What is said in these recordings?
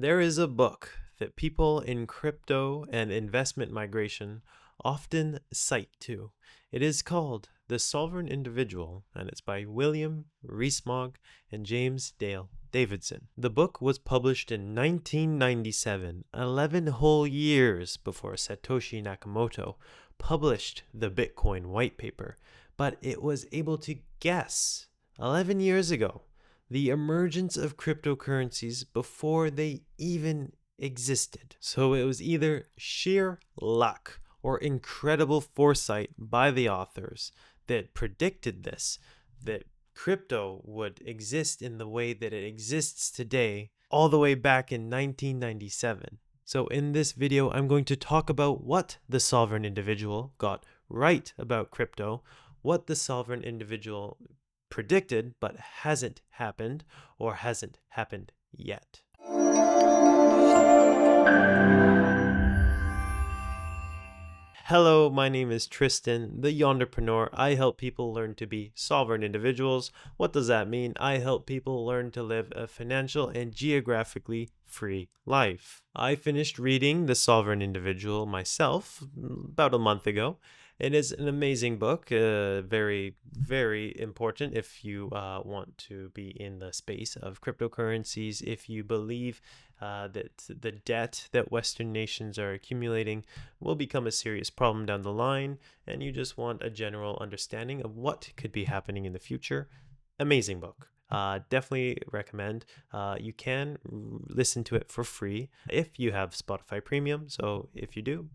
There is a book that people in crypto and investment migration often cite to. It is called The Sovereign Individual, and it's by William Rees-Mogg and James Dale-Davidson. The book was published in 1997, 11 whole years before Satoshi Nakamoto published the Bitcoin white paper, but it was able to guess 11 years ago the emergence of cryptocurrencies before they even existed. So it was either sheer luck or incredible foresight by the authors that predicted this, that crypto would exist in the way that it exists today, all the way back in 1997. So in this video, I'm going to talk about what the sovereign individual got right about crypto, what the sovereign individual predicted but hasn't happened or hasn't happened yet. Hello, my name is Tristan, the Yonderpreneur. I help people learn to be sovereign individuals. What does that mean? I help people learn to live a financial and geographically free life. I finished reading The Sovereign Individual myself about a month ago. It is an amazing book, very, very important if you want to be in the space of cryptocurrencies, if you believe that the debt that Western nations are accumulating will become a serious problem down the line, and you just want a general understanding of what could be happening in the future. Amazing book. Definitely recommend. You can listen to it for free if you have Spotify Premium. So if you do,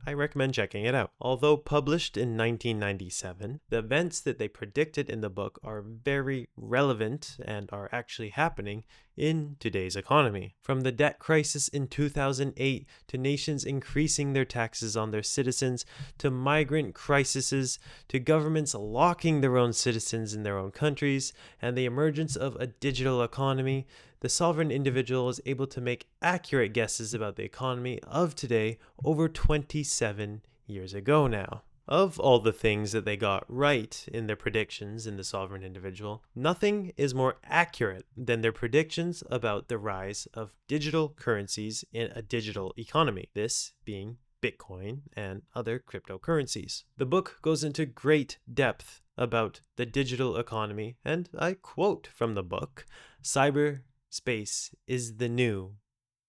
I recommend checking it out. Although published in 1997, the events that they predicted in the book are very relevant and are actually happening in today's economy. From the debt crisis in 2008 to nations increasing their taxes on their citizens, to migrant crises, to governments locking their own citizens in their own countries, and the emergence of a digital economy, the sovereign individual is able to make accurate guesses about the economy of today over 27 years ago now. Of all the things that they got right in their predictions in the sovereign individual, nothing is more accurate than their predictions about the rise of digital currencies in a digital economy, this being Bitcoin and other cryptocurrencies. The book goes into great depth about the digital economy, and I quote from the book, "Cyberspace is the new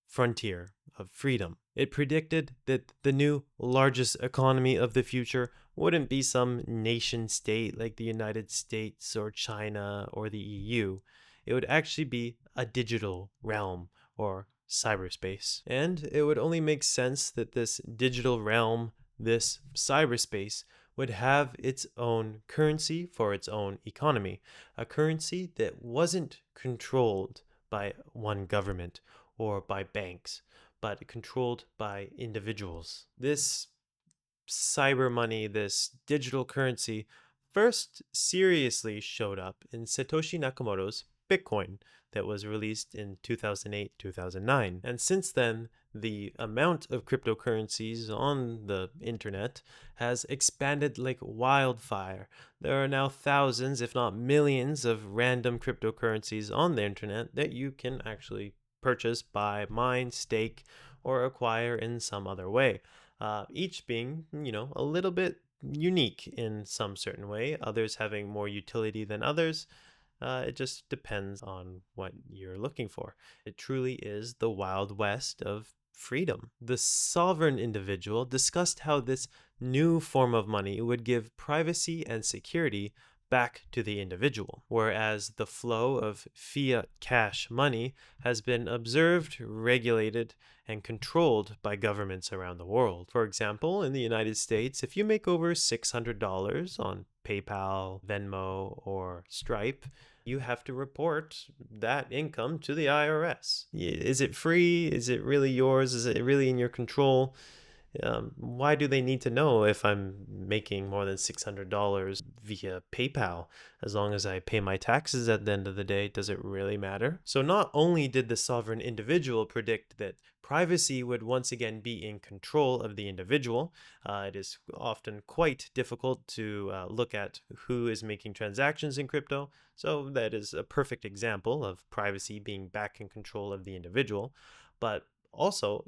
frontier of freedom." It predicted that the new largest economy of the future wouldn't be some nation state like the United States or China or the EU. It would actually be a digital realm or cyberspace. And it would only make sense that this digital realm, this cyberspace, would have its own currency for its own economy, a currency that wasn't controlled by one government or by banks, but controlled by individuals. This cyber money, this digital currency, first seriously showed up in Satoshi Nakamoto's Bitcoin that was released in 2008-2009. And since then, the amount of cryptocurrencies on the internet has expanded like wildfire. There are now thousands, if not millions, of random cryptocurrencies on the internet that you can actually purchase, buy, mine, stake, or acquire in some other way. Each being, a little bit unique in some certain way, others having more utility than others. It just depends on what you're looking for. It truly is the Wild West of freedom. The sovereign individual discussed how this new form of money would give privacy and security back to the individual, whereas the flow of fiat cash money has been observed, regulated, and controlled by governments around the world. For example, in the United States, if you make over $600 on PayPal, Venmo, or Stripe, you have to report that income to the IRS. Is it free? Is it really yours? Is it really in your control? Why do they need to know if I'm making more than $600 via PayPal? As long as I pay my taxes at the end of the day, does it really matter? So not only did the sovereign individual predict that privacy would once again be in control of the individual, it is often quite difficult to look at who is making transactions in crypto. So that is a perfect example of privacy being back in control of the individual. But also,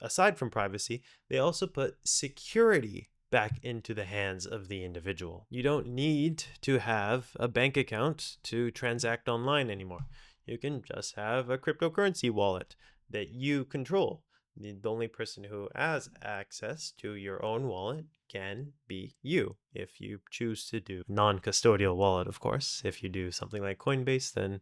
aside from privacy, they also put security back into the hands of the individual. You don't need to have a bank account to transact online anymore. You can just have a cryptocurrency wallet that you control. The only person who has access to your own wallet can be you if you choose to do non-custodial wallet, of course. If you do something like Coinbase, then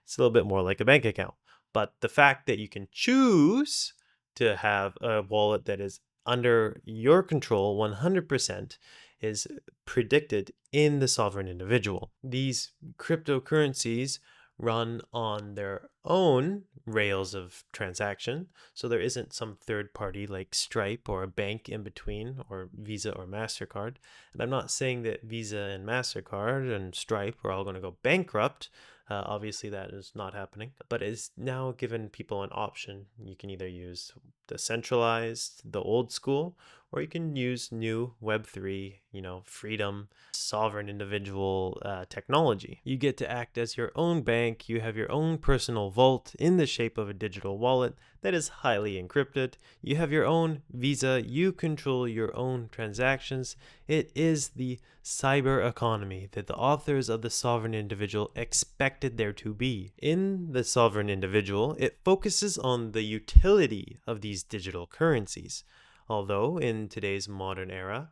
it's a little bit more like a bank account. But the fact that you can choose to have a wallet that is under your control 100% is predicted in the sovereign individual. These cryptocurrencies run on their own rails of transaction. So there isn't some third party like Stripe or a bank in between, or Visa or MasterCard. And I'm not saying that Visa and MasterCard and Stripe are all going to go bankrupt. Obviously, that is not happening, but it's now given people an option. You can either use the centralized, the old school, or you can use new Web3, freedom, sovereign individual technology. You get to act as your own bank. You have your own personal vault in the shape of a digital wallet that is highly encrypted. You have your own Visa. You control your own transactions. It is the cyber economy that the authors of The Sovereign Individual expected there to be. In The Sovereign Individual, it focuses on the utility of these digital currencies. Although in today's modern era,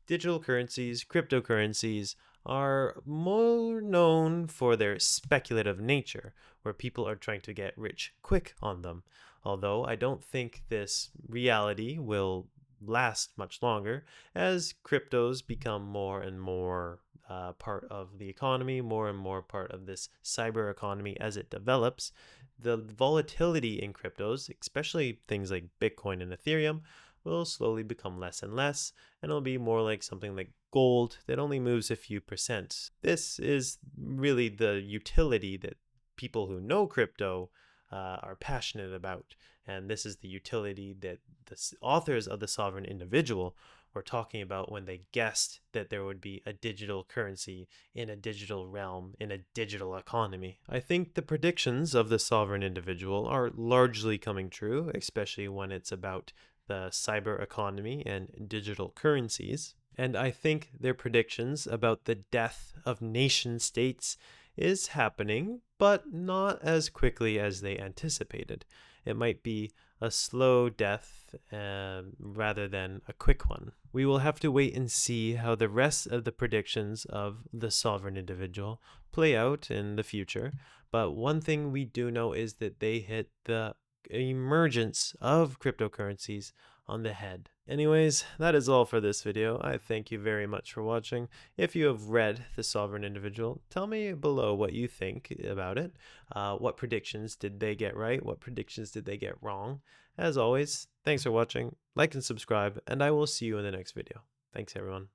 digital currencies, cryptocurrencies, are more known for their speculative nature, where people are trying to get rich quick on them. Although I don't think this reality will last much longer as cryptos become more and more part of the economy, more and more part of this cyber economy as it develops. The volatility in cryptos, especially things like Bitcoin and Ethereum, will slowly become less and less, and it'll be more like something like gold that only moves a few percent. This is really the utility that people who know crypto are passionate about, and this is the utility that the authors of The Sovereign Individual were talking about when they guessed that there would be a digital currency in a digital realm, in a digital economy. I think the predictions of The Sovereign Individual are largely coming true, especially when it's about the cyber economy and digital currencies. And I think their predictions about the death of nation states is happening, but not as quickly as they anticipated. It might be a slow death rather than a quick one. We will have to wait and see how the rest of the predictions of The Sovereign Individual play out in the future. But one thing we do know is that they hit the emergence of cryptocurrencies on the head. Anyways, that is all for this video. I thank you very much for watching. If you have read The Sovereign Individual, tell me below what you think about it. What predictions did they get right? What predictions did they get wrong? As always, thanks for watching. Like and subscribe, and I will see you in the next video. Thanks, everyone.